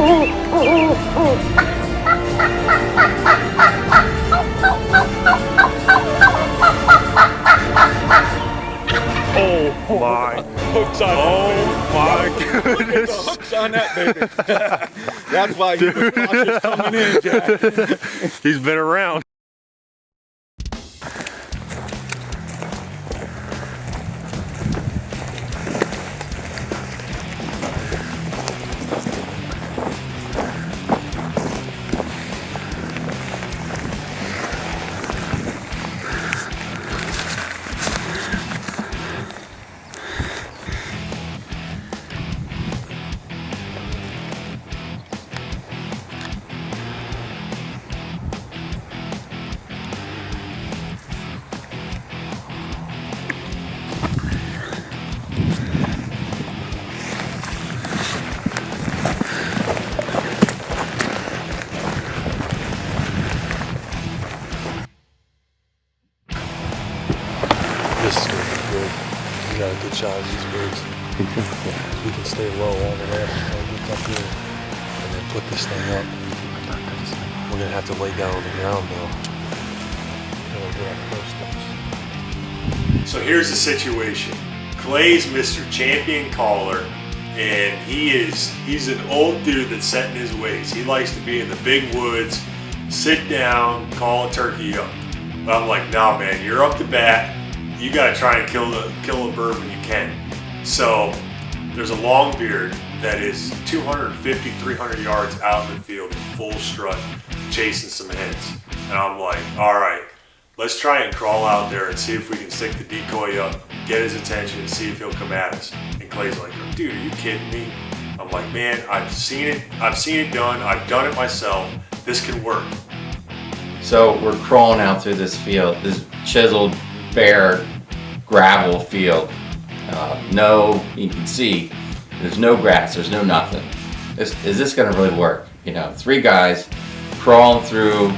Oh my! Hooks on Oh my goodness! the hooks on that baby. That's why he was cautious coming in, Jack. He's been around. This is going to be good. We got a good shot of these birds. We can stay low all the way up until we get up here and then put this thing up. We're going to have to lay down on the ground though. So here's the situation. Clay's Mr. Champion Caller, and he's an old dude that's set in his ways. He likes to be in the big woods, sit down, call a turkey up. But I'm like, nah man, you're up to bat. You gotta try and kill a bird when you can. So there's a long beard that is 250, 300 yards out in the field in full strut, chasing some hens. And I'm like, all right, let's try and crawl out there and see if we can stick the decoy up, get his attention, and see if he'll come at us. And Clay's like, dude, are you kidding me? I'm like, man, I've seen it done. I've done it myself. This can work. So we're crawling out through this field, this chiseled, bare gravel field. You can see there's no grass, there's no nothing. Is this gonna really work? You know, 3 guys crawling through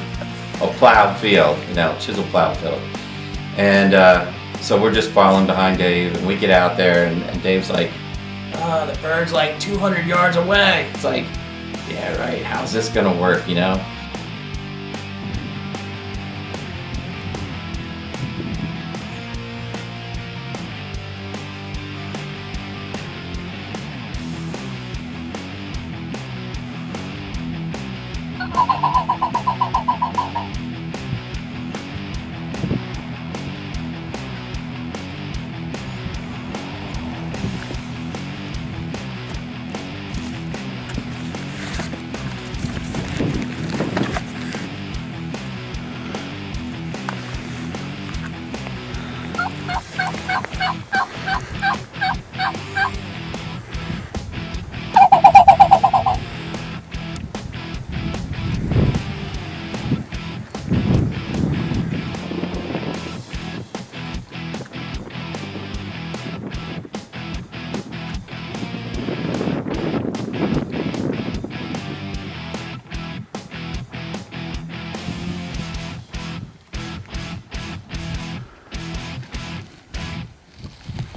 a plowed field, chiseled plowed field. And so we're just following behind Dave, and we get out there, and Dave's like, the bird's like 200 yards away. It's like, yeah, right, how's this gonna work,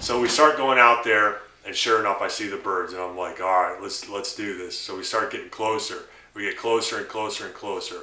So we start going out there, and sure enough, I see the birds, and I'm like, all right, let's do this. So we start getting closer. We get closer and closer and closer,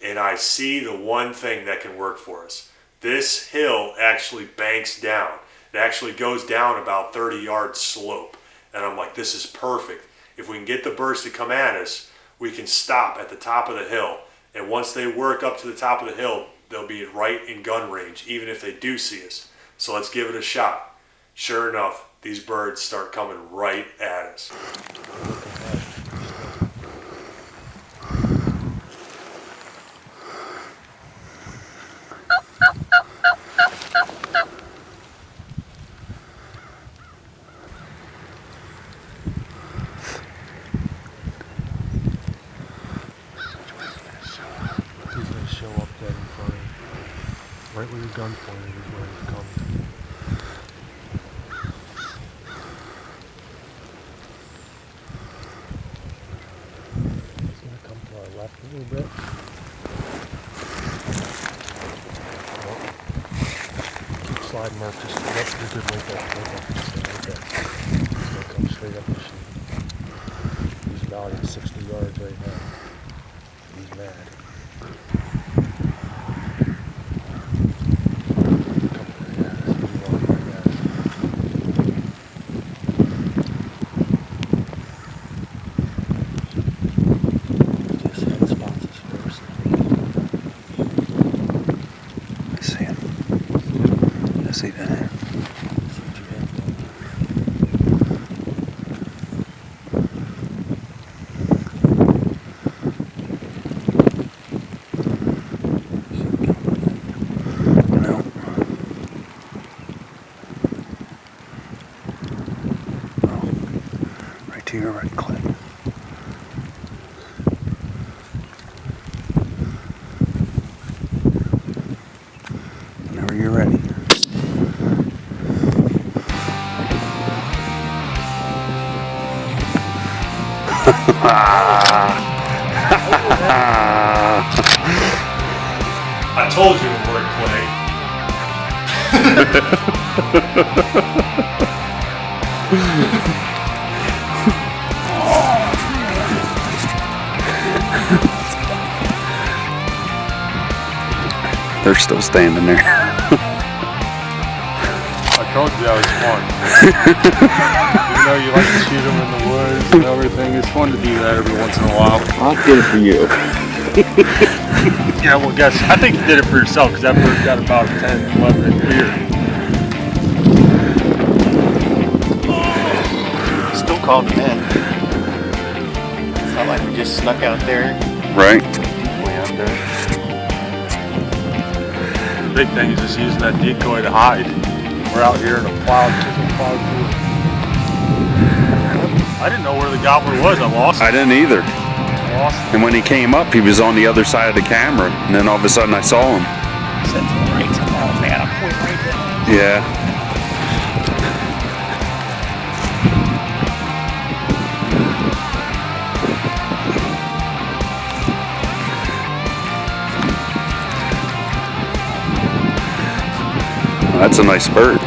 and I see the one thing that can work for us. This hill actually banks down. It actually goes down about 30 yards slope, and I'm like, this is perfect. If we can get the birds to come at us, we can stop at the top of the hill, and once they work up to the top of the hill, they'll be right in gun range, even if they do see us. So let's give it a shot. Sure enough, these birds start coming right at us. He's going to show up dead in front of you. Right where your gun pointed is where he's coming. Left a little bit. Keep sliding up, just that's a good right there. Right there. He's gonna come straight up the chute. He's about at 60 yards right now. He's mad. See that? No. Oh, right to your right, Clay. Whenever you're ready. I told you it worked, Clay. They're still standing there. I told you that was fun. You know you like to shoot them in the woods and everything. It's fun to do that every once in a while. I'll get it for you. Yeah, well, guess I think you did it for yourself because that bird got about 10, 11 in beer. Still called me in. It's not like we just snuck out there. Right? Way out there. The big thing is just using that decoy to hide. We're out here in a plowed field. I didn't know where the gobbler was. I lost him. I didn't either. Lost him. And when he came up, he was on the other side of the camera. And then all of a sudden I saw him. Said to the right. Oh man, I'm pointing right there. Yeah. That's a nice bird.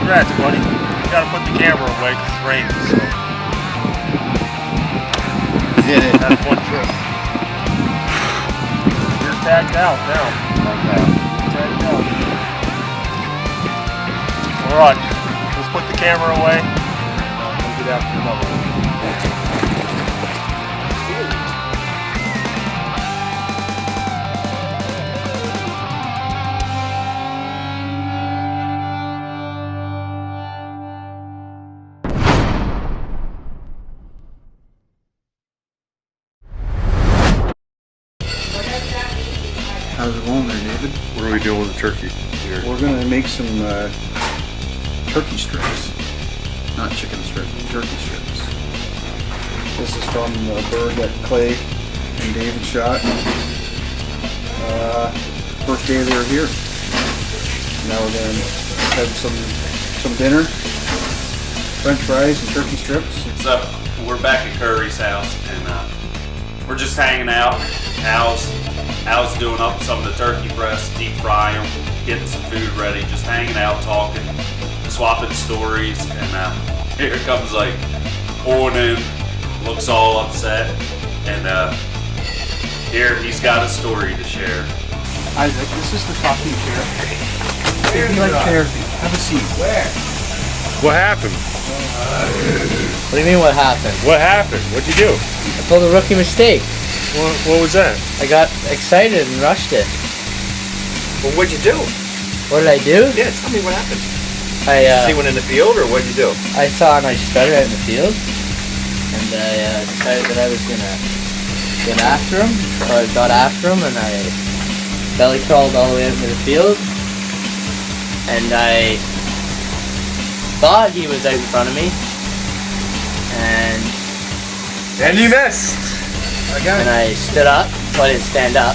Congrats, buddy. You gotta put the camera away because it's raining. So. Did it. That's one trip. You're tagged out now. Tagged out. All right, let's put the camera away. We'll get after another one. How's it going there, David? What are we doing with the turkey here? We're gonna make some turkey strips. Not chicken strips, turkey strips. This is from the bird that Clay and David shot. First day they were here. Now we're gonna have some dinner, French fries and turkey strips. So we're back at Curry's house and we're just hanging out. Al's doing up some of the turkey breasts, deep fry them, getting some food ready, just hanging out, talking, swapping stories, and here comes like Owen, looks all upset, and here he's got a story to share. Isaac, this is the talking chair. If you like chairs, have a seat. Where? What happened? What do you mean what happened? What happened? What'd you do? I pulled a rookie mistake. What was that? I got excited and rushed it. Well, what'd you do? What did I do? Yeah, tell me what happened. I See one in the field, or what'd you do? I saw a nice spreader out in the field, and I decided that I was gonna get after him. So I got after him, and I belly crawled all the way out into the field, and I thought he was out in front of me, and you missed. and I stood up, so I didn't stand up.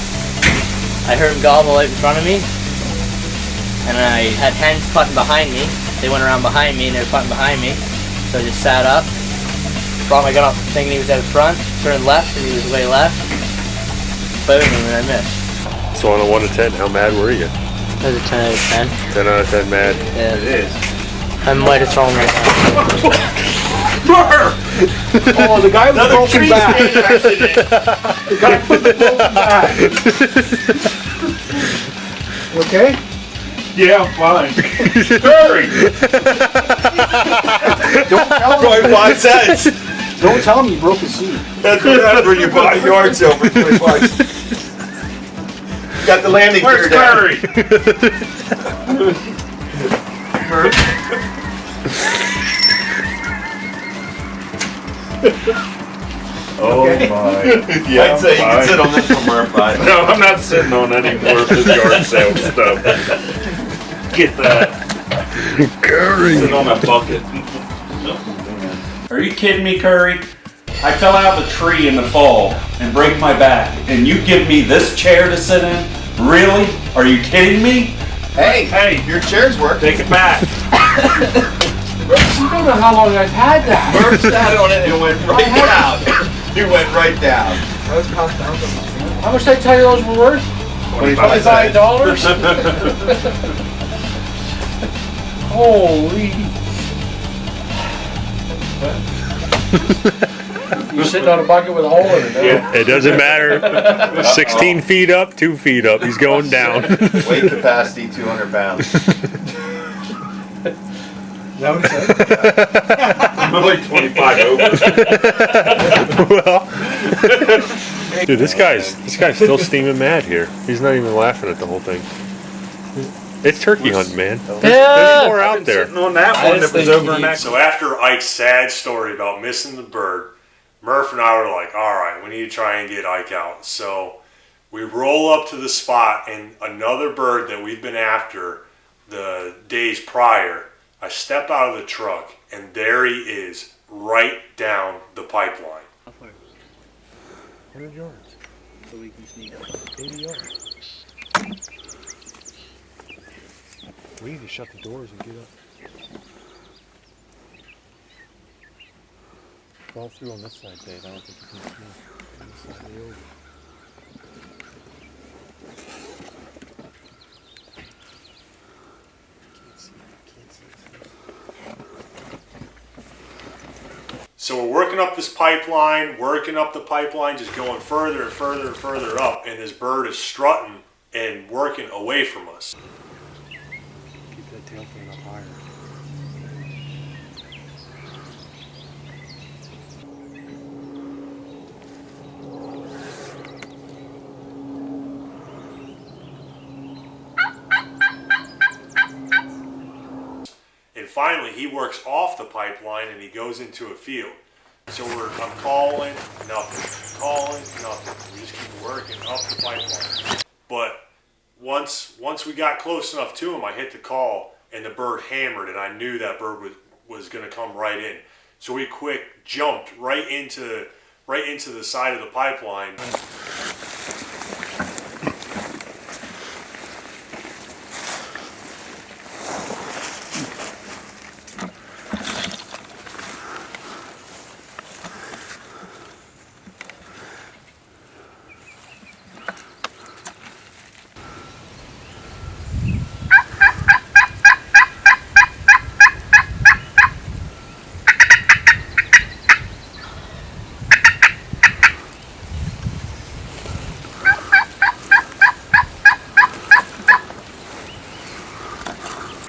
I heard him gobble out in front of me, and I had hens putting behind me. They went around behind me and they were putting behind me, so I just sat up, brought my gun up thinking he was out front, turned left and he was way left, boom, and I missed. So on a 1 to 10, how mad were you? That was a 10 out of 10. 10 out of 10 mad. Yeah. It is. I might have thrown right now. Oh, the guy with the broken back. The guy with the broken back. You okay? Yeah, I'm fine. Curry! Don't tell him. 25 cents. Don't tell him you broke his seat. That's whenever you buy yard sale for 20 bucks. Got the landing Where's gear down. Curry? Oh my. Yeah, I'd say you can sit on this for Murph. No, I'm not sitting on any more of this yard sale stuff. Get that. Curry. Sit on a bucket. Are you kidding me, Curry? I fell out of a tree in the fall and break my back, and you give me this chair to sit in? Really? Are you kidding me? Hey, your chair's working. Take it back. You don't know how long I've had that. Murph sat on it and it went right down. He went right down. How much did I tell you those were worth? $25. Holy. You're sitting on a bucket with a hole in it. Yeah, it doesn't matter. 16 feet up, 2 feet up. He's going down. Weight capacity 200 pounds. Is that what it said? I'm like 25 over. Well, dude, this guy's still steaming mad here. He's not even laughing at the whole thing. It's turkey hunting, man. There's more out there. Sitting on that one that was over in that. So after Ike's sad story about missing the bird, Murph and I were like, all right, we need to try and get Ike out. So we roll up to the spot, and another bird that we've been after the days prior, I step out of the truck, and there he is, right down the pipeline. 100 yards. So we can sneak up. 80 yards. We need to shut the doors and get up. Fall through on this side, Dave. I don't think you can see on this side of the over. So we're working up this pipeline, just going further and further and further up, and this bird is strutting and working away from us. Keep that tail fin up higher. And finally, he works off the pipeline and he goes into a field. So I'm calling, nothing. Calling, nothing. We just keep working up the pipeline. But once we got close enough to him, I hit the call and the bird hammered, and I knew that bird was going to come right in. So we quick jumped right into the side of the pipeline.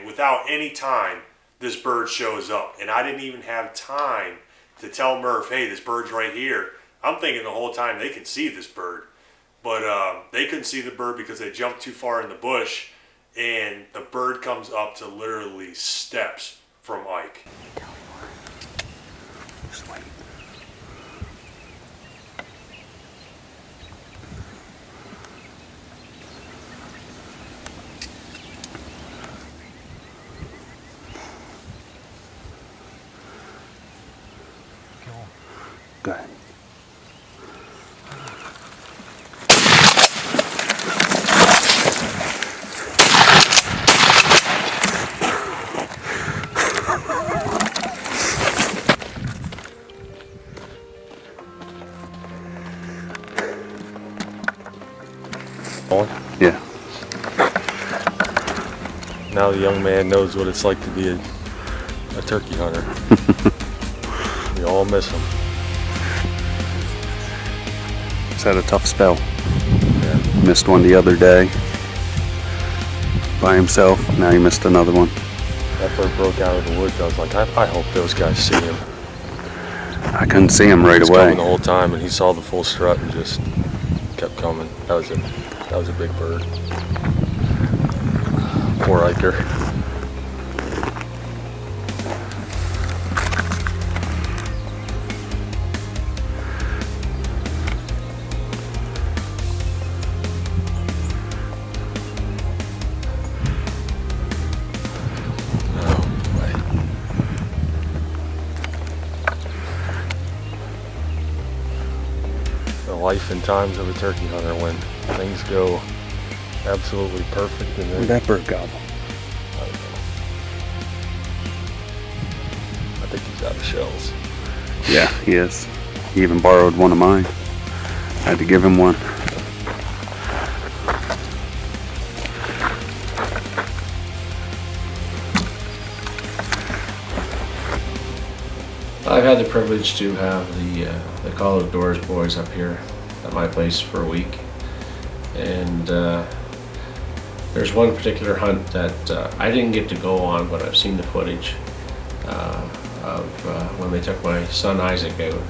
Without any time, this bird shows up, and I didn't even have time to tell Murph, hey, this bird's right here. I'm thinking the whole time they can see this bird, but they couldn't see the bird because they jumped too far in the bush, and the bird comes up to literally steps from Ike. Go ahead. Yeah. Now the young man knows what it's like to be a turkey hunter. We all miss him. He's had a tough spell. Yeah. Missed one the other day by himself. Now he missed another one. That bird broke out of the woods. I was like, I hope those guys see him. I couldn't see him right He was away. coming the whole time, and he saw the full strut and just kept coming. That was a big bird. Poor Iker. The life and times of a turkey hunter when things go absolutely perfect and Where'd then that bird gobble? I don't know. I think he's out of shells. Yeah, he is. He even borrowed one of mine. I had to give him one. I've had the privilege to have the Call Outdoors boys up here at my place for a week, and there's one particular hunt that I didn't get to go on, but I've seen the footage of when they took my son Isaac out,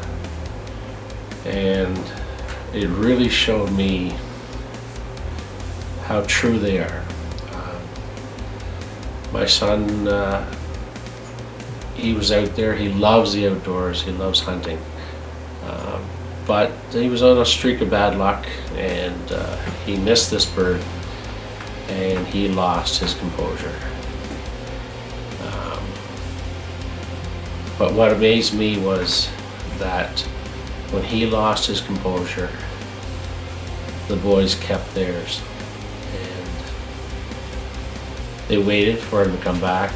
and it really showed me how true they are. My son, he was out there, he loves the outdoors, he loves hunting. But he was on a streak of bad luck, and he missed this bird and he lost his composure. But what amazed me was that when he lost his composure, the boys kept theirs. And they waited for him to come back,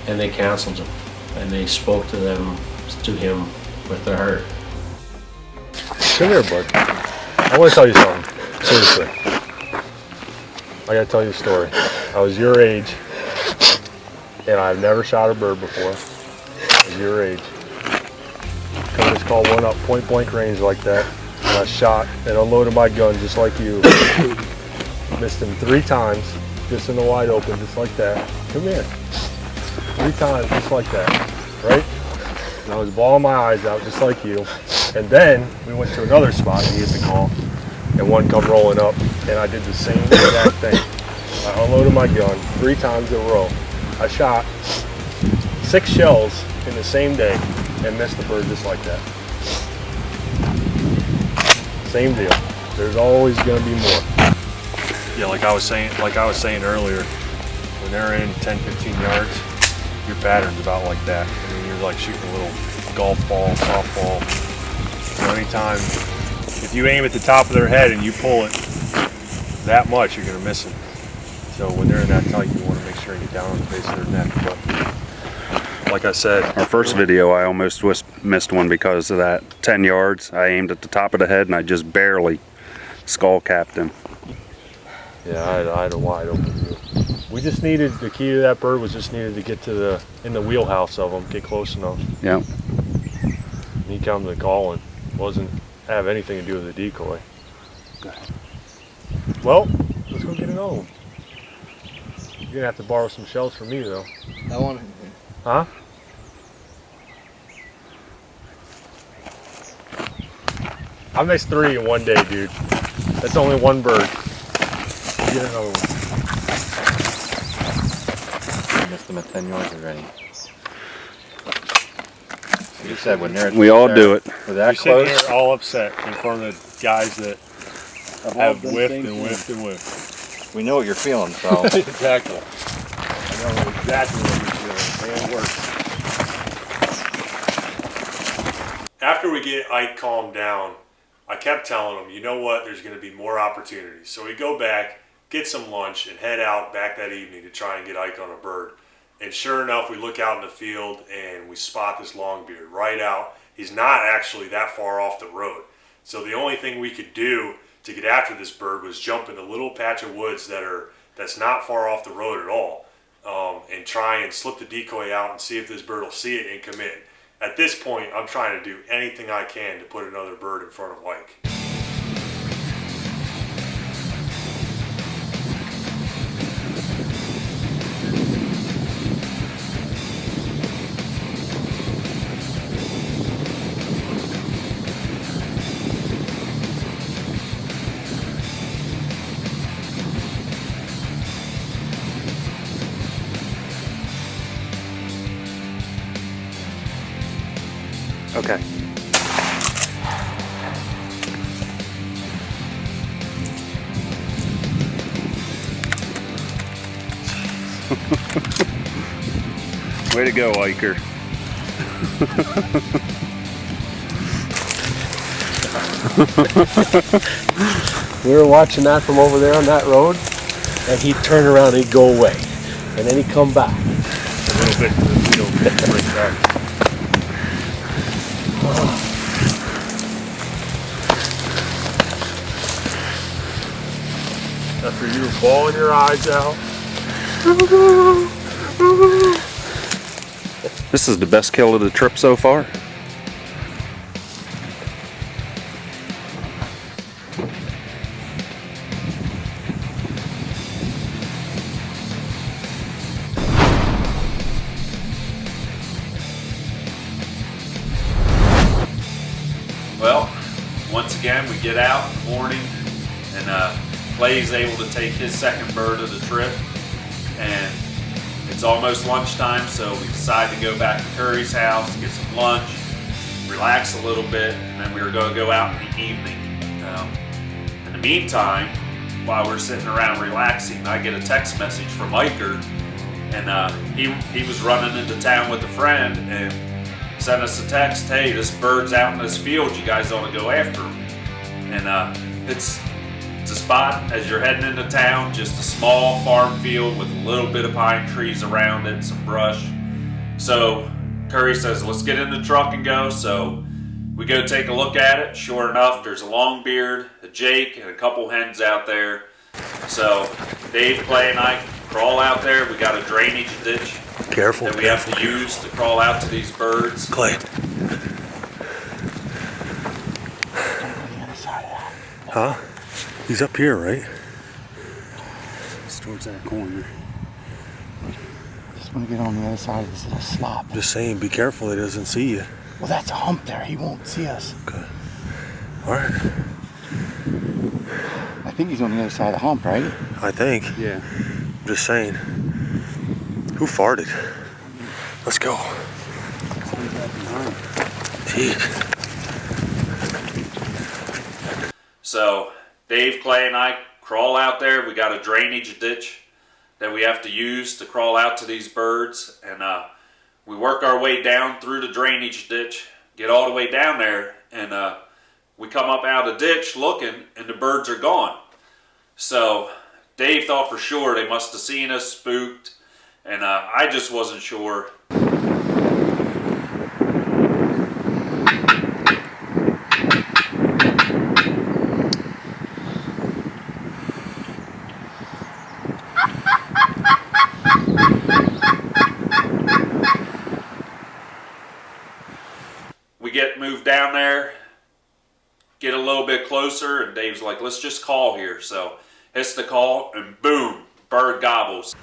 and they counseled him, and they spoke to him with their heart. Come here, bud. I want to tell you something. Seriously. I gotta tell you a story. I was your age, and I've never shot a bird before. I was your age. I just called one up point blank range like that, and I shot and unloaded my gun just like you. Missed him 3 times, just in the wide open, just like that. Come here. 3 times, just like that, right? And I was bawling my eyes out, just like you. And then we went to another spot, and he hit the call, and one come rolling up, and I did the same exact thing. I unloaded my gun 3 times in a row. I shot 6 shells in the same day and missed the bird just like that. Same deal. There's always going to be more. Yeah, like I was saying earlier, when they're in 10-15 yards, your pattern's about like that. I mean, you're like shooting a little golf ball, softball. So anytime, if you aim at the top of their head and you pull it that much, you're gonna miss them. So when they're in that tight, you want to make sure you get down on the base of their neck. But like I said, Our first video, I almost missed one because of that. 10 yards, I aimed at the top of the head and I just barely skull capped him. yeah, I had a wide open view. We just needed, the key to that bird was just needed to get to in the wheelhouse of them, get close enough. Yep. And he come to calling. Wasn't have anything to do with the decoy. Okay. Well, let's go get another one. You're gonna have to borrow some shells from me though. I want Huh? I missed 3 in one day, dude. That's only one bird. Get another one. I missed them at 10 yards already. You said when they're We all do it. We're that You're sitting close. here all upset in front of guys that have whiffed and whiffed and whiffed. We know what you're feeling, so Exactly. I know exactly what you're feeling. Man, it works. after we get Ike calmed down, I kept telling him, you know what, there's going to be more opportunities. So we go back, get some lunch, and head out back that evening to try and get Ike on a bird. And sure enough, we look out in the field and we spot this longbeard right out. He's not actually that far off the road. So the only thing we could do to get after this bird was jump in a little patch of woods that's not far off the road at all, and try and slip the decoy out and see if this bird will see it and come in. At this point, I'm trying to do anything I can to put another bird in front of Ike. Okay. Way to go, Iker. We were watching that from over there on that road, and he'd turn around and he'd go away. And then he'd come back. A little bit to the field and bring back. After you were bawling your eyes out. This is the best kill of the trip so far. Well, once again, we get out in the morning, and Clay's able to take his second bird of the trip, and it's almost lunchtime, so we decide to go back to Curry's house, get some lunch, relax a little bit, and then we were going to go out in the evening. In the meantime, while we're sitting around relaxing, I get a text message from Iker, and he was running into town with a friend and sent us a text, hey, this bird's out in this field, you guys ought to go after him. And it's a spot as you're heading into town, just a small farm field with a little bit of pine trees around it, some brush. So Curry says, let's get in the truck and go. So we go take a look at it. Sure enough, there's a longbeard, a jake, and a couple hens out there. So Dave, Clay, and I crawl out there. We got a drainage ditch Careful. that we have to use to crawl out to these birds. Clay. Huh? He's up here, right? It's towards that corner. Just want to get on the other side of this slop. Just saying, be careful he doesn't see you. Well, that's a hump there. He won't see us. Okay. All right. I think he's on the other side of the hump, right? I think. Yeah. Just saying. Who farted? Let's go. Jeez. So Dave, Clay, and I crawl out there. We got a drainage ditch that we have to use to crawl out to these birds, and we work our way down through the drainage ditch, get all the way down there, and we come up out of the ditch looking, and the birds are gone. So Dave thought for sure they must have seen us, spooked, and I just wasn't sure. We get moved down there, get a little bit closer, and Dave's like, let's just call here. So hits the call, and boom, bird gobbles.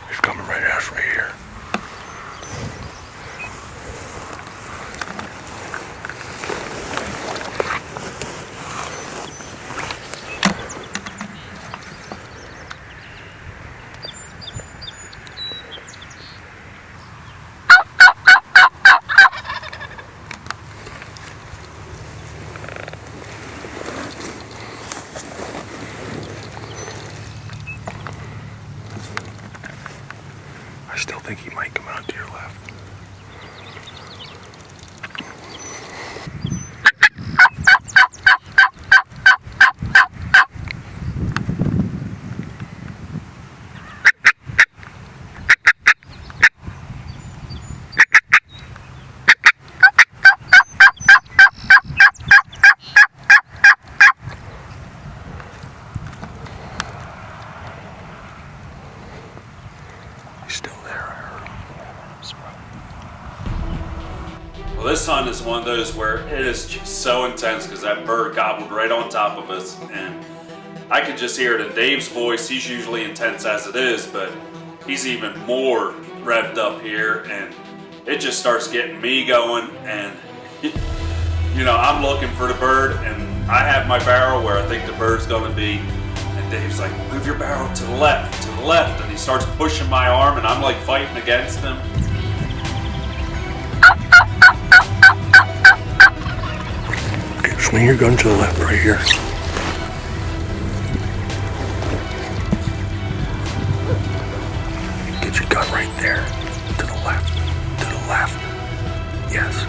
He's coming right at us right here. I still think he might come out to your Well, this hunt is one of those where it is just so intense because that bird gobbled right on top of us, and I could just hear it in Dave's voice. He's usually intense as it is, but he's even more revved up here, and it just starts getting me going. And you know, I'm looking for the bird, and I have my barrel where I think the bird's gonna be, and Dave's like, move your barrel to the left, and he starts pushing my arm, and I'm like fighting against him. Okay, swing your gun to the left right here. Get your gun right there. To the left. To the left. Yes.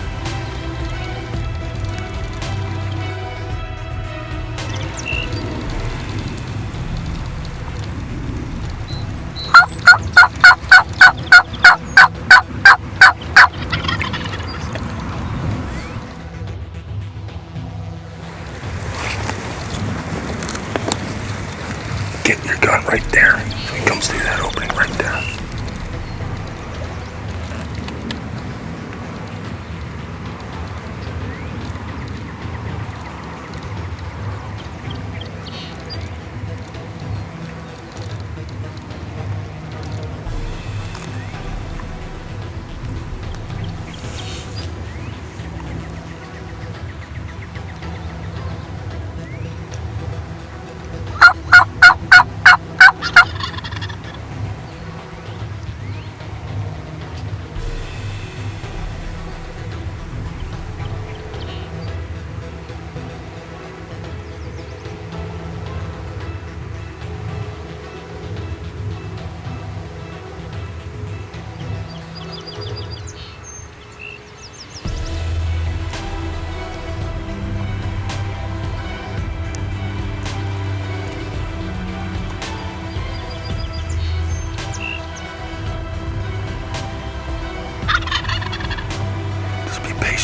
Get your gun right there. So he comes through that opening right there.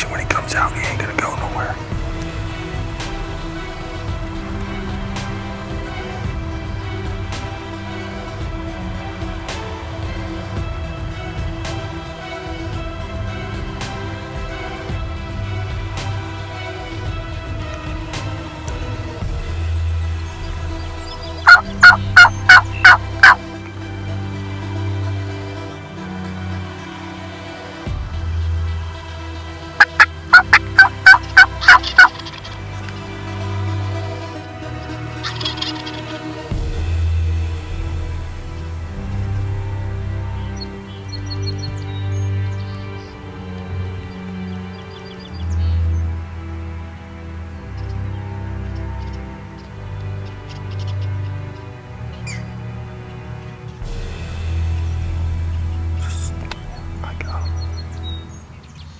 When he comes out, he ain't gonna go nowhere.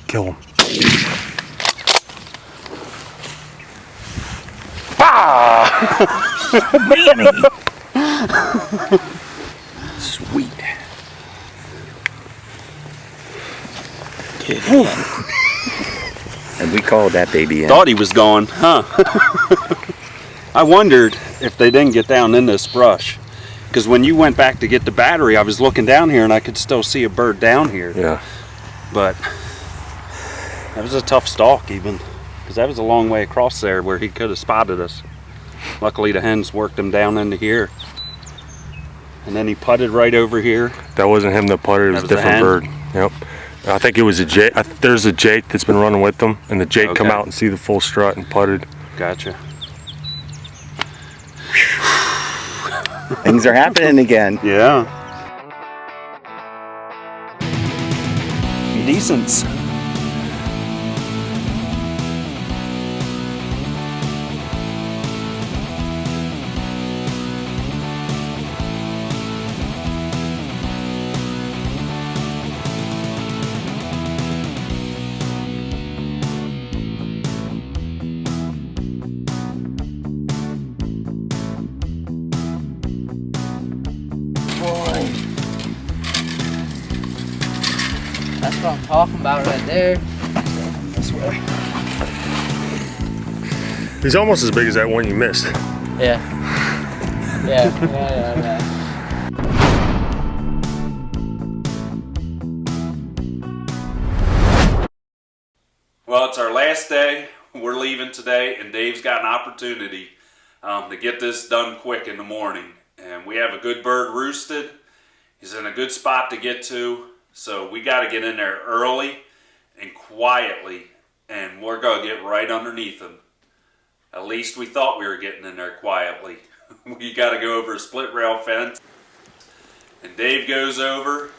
Kill him. Sweet. And we called that baby in. Thought he was gone, huh? I wondered if they didn't get down in this brush. Because when you went back to get the battery, I was looking down here and I could still see a bird down here. Yeah. But that was a tough stalk even. Because that was a long way across there where he could have spotted us. Luckily the hens worked him down into here. And then he putted right over here. That wasn't him that putted, it was a different bird. Yep. I think it was a jay. There's a jake that's been running with them, and the jake come out and see the full strut and putted. Gotcha. Things are happening again. Yeah. Decent. That's what I'm talking about right there. This way. He's almost as big as that one you missed. Yeah. Yeah. Well, it's our last day. We're leaving today, and Dave's got an opportunity to get this done quick in the morning. And we have a good bird roosted. He's in a good spot to get to, so we got to get in there early and quietly, and we're going to get right underneath him. At least we thought we were getting in there quietly. We got to go over a split rail fence, and Dave goes over,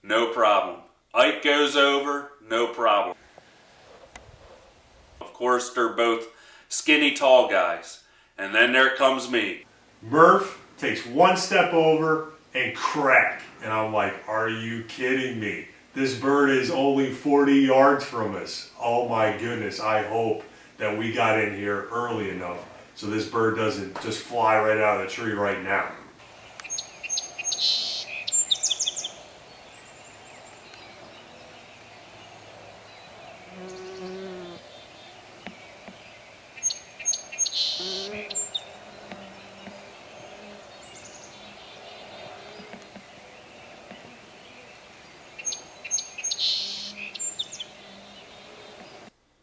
no problem. Ike goes over, no problem. Of course, they're both skinny, tall guys. And then there comes me. Murph takes one step over and crack. And I'm like, are you kidding me? This bird is only 40 yards from us. Oh my goodness, I hope that we got in here early enough so this bird doesn't just fly right out of the tree right now.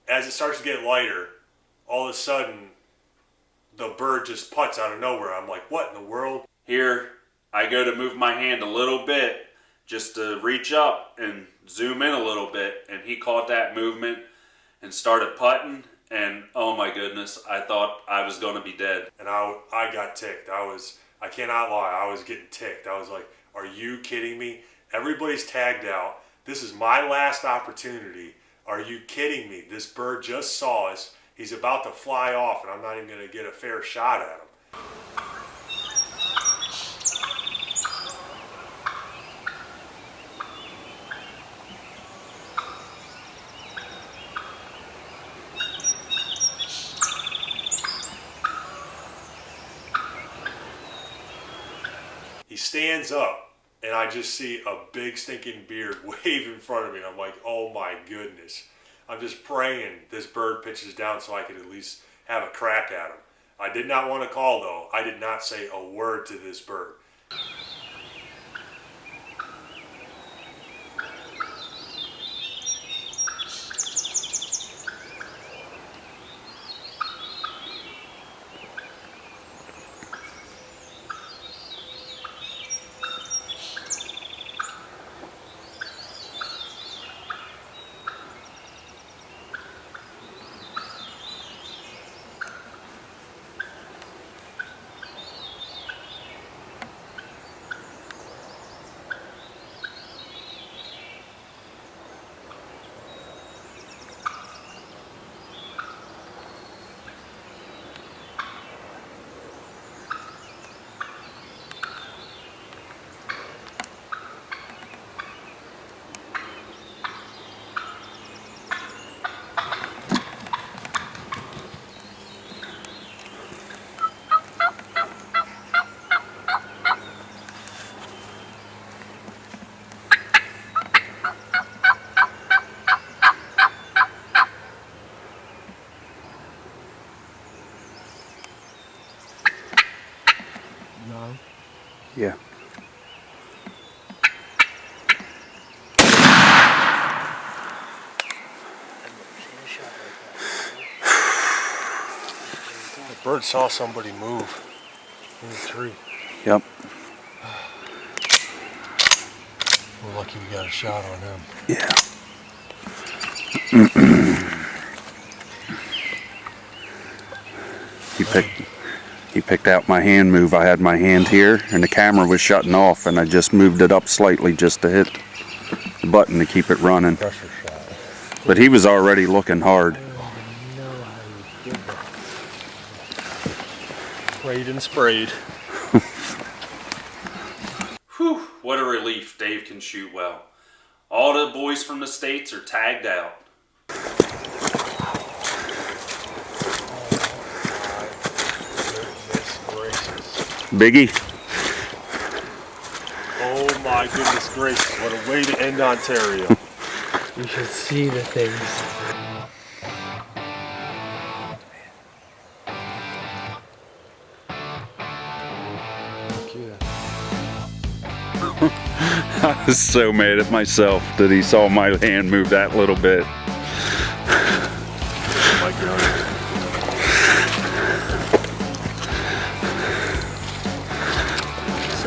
As it starts to get lighter, all of a sudden, the bird just putts out of nowhere. I'm like, what in the world? Here, I go to move my hand a little bit just to reach up and zoom in a little bit, and he caught that movement and started putting, and oh my goodness, I thought I was going to be dead. And I got ticked. I cannot lie, I was getting ticked. I was like, are you kidding me? Everybody's tagged out. This is my last opportunity. Are you kidding me? This bird just saw us. He's about to fly off, and I'm not even going to get a fair shot at him. He stands up, and I just see a big stinking beard wave in front of me. And I'm like, oh my goodness. I'm just praying this bird pitches down so I could at least have a crack at him. I did not want to call though. I did not say a word to this bird. Yeah. The bird saw somebody move in the tree. Yep. We're lucky we got a shot on him. Yeah. He picked out my hand move. I had my hand here and the camera was shutting off, and I just moved it up slightly just to hit the button to keep it running. Pressure shot. But he was already looking hard. Sprayed and sprayed. Whew, what a relief. Dave can shoot well. All the boys from the States are tagged out. Biggie. Oh my goodness gracious, what a way to end Ontario. You should see the things. I was so mad at myself that he saw my hand move that little bit.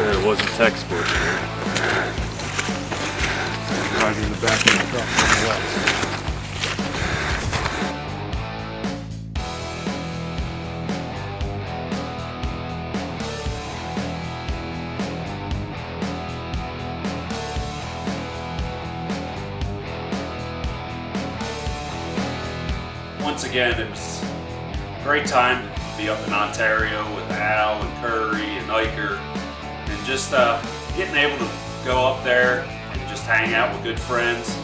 said it wasn't textbook. Riding in the back of the truck on the west. Once again, it was a great time to be up in Ontario with Al and Curry and Iker, and just getting able to go up there and just hang out with good friends,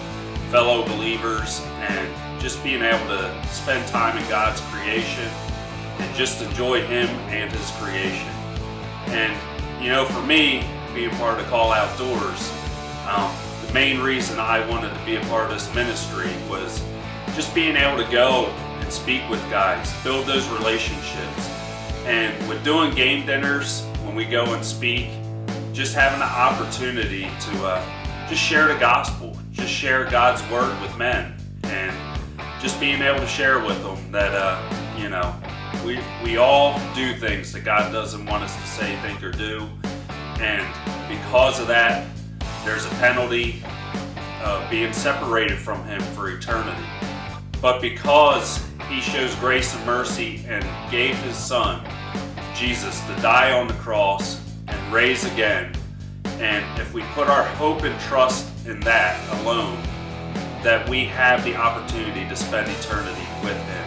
fellow believers, and just being able to spend time in God's creation and just enjoy Him and His creation. And you know, for me, being part of the Call Outdoors, the main reason I wanted to be a part of this ministry was just being able to go and speak with guys, build those relationships. And with doing game dinners, when we go and speak, just having the opportunity to just share the gospel, just share God's word with men, and just being able to share with them that, you know, we all do things that God doesn't want us to say, think, or do. And because of that, there's a penalty of being separated from Him for eternity. But because He shows grace and mercy and gave His Son, Jesus, to die on the cross and raise again, and if we put our hope and trust in that alone, that we have the opportunity to spend eternity with Him.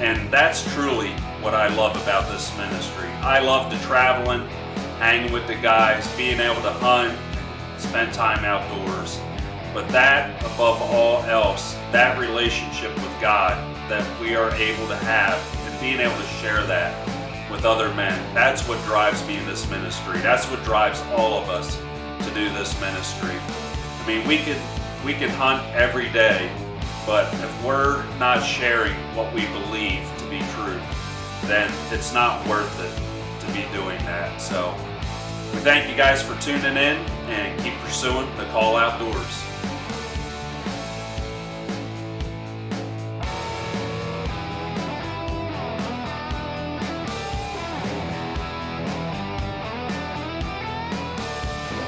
And that's truly what I love about this ministry. I love the traveling, hanging with the guys, being able to hunt, spend time outdoors. But that, above all else, that relationship with God that we are able to have and being able to share that with other men, that's what drives me in this ministry. That's what drives all of us to do this ministry. I mean, we can hunt every day, but if we're not sharing what we believe to be true, then it's not worth it to be doing that. So we thank you guys for tuning in and keep pursuing the Call Outdoors.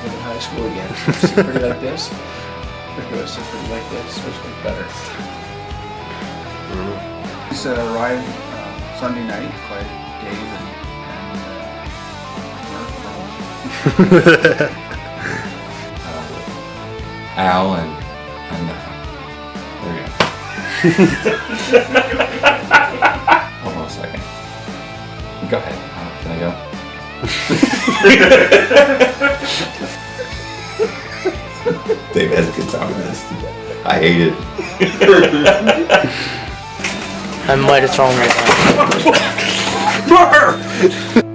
In high school again. It's pretty like this. It's pretty like this, which is better. It's a ride Sunday night, Clay, Dave, and Al and there we go. Hold on a second. Go ahead. Can I go? Dave has a good time with this. I hate it. I might have thrown right now.